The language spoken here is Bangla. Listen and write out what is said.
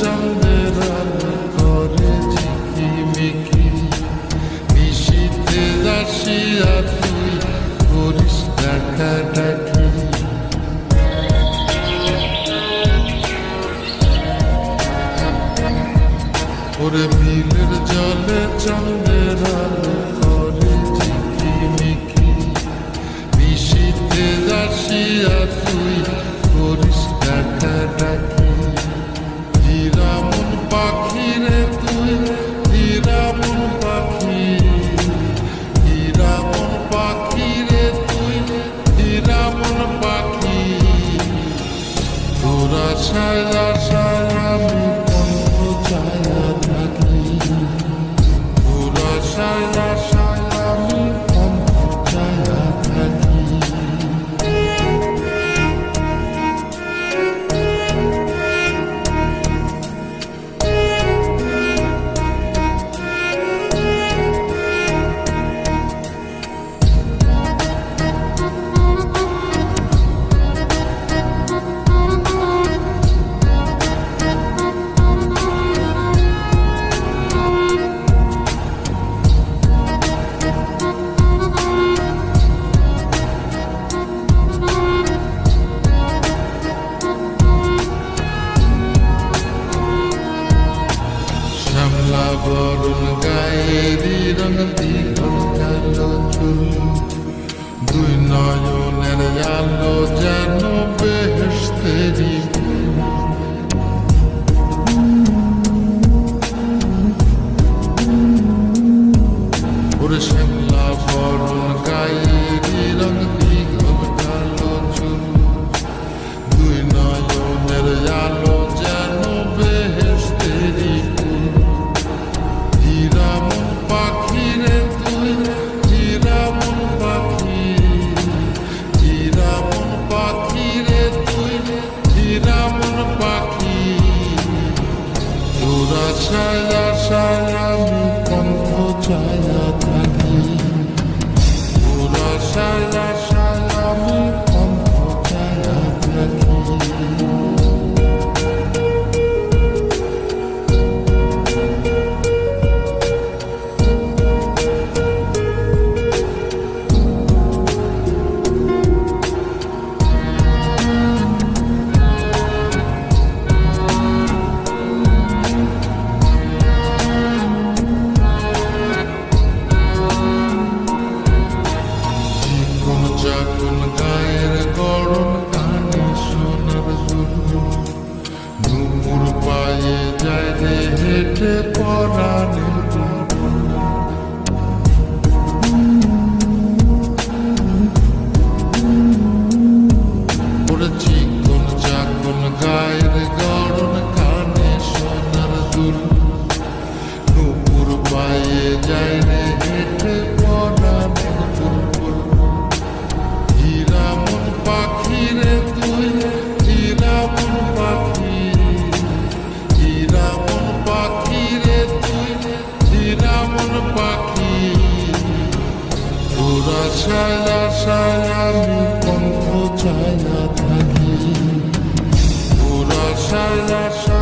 চাঁদের আলো করে ঝিকিমিকি, নিশীথে আসিয়া তুই করিস ডাকাডাকি। ওরে বিলের জলে চাঁদের আলো করে ঝিকিমিকি, নিশীথে আসিয়া তুই করিস ডাকাডাকি। হীরামন পাখি রে তুই, হীরামন পাখি, হীরামন পাখি রে তুই, হীরামন পাখি। তোর আশায় আশায় আমি পন্থ চায়া থাকি, তোর আশায় আশায় আমি পন্থ চায়া থাকি। শ্যামলা বরণ গায়েরি রঙ দীঘল কালো চুল, দুই নয়নের আলো যেন বেহেশতেরি ফুল। ওরে শ্যামলা বরণ গায়েরি রঙ দীঘল কালো চুল, দুই নয়নের আলো যেন বেহেশতেরি ফুল। হীরামন পাখি রে তুই, হীরামন পাখি, হীরামন পাখি রে তুই, হীরামন পাখি। তোর আশায় আশায় আমি পন্থ চায়া থাকি, তোর আশায় আশায় আমি পন্থ চায়া থাকি। যখন গায়ের গরম কানে সোনার জুলু, নুপুর পায়ে যায় রে হেঁটে পরাণের বুলবুল। ওরে চিকন চাকন গায়ের গরম কানে সোনার জুলু, নুপুর পায়ে যায় রে হেঁটে পরাণের বুলবুল। হীরামন পাখি রে তুই, হীরামন পাখি, হীরামন পাখি রে তুই, হীরামন পাখি। তোর আশায় আশায় আমি পন্থ চায়া থাকি, তোর আশায় আশায়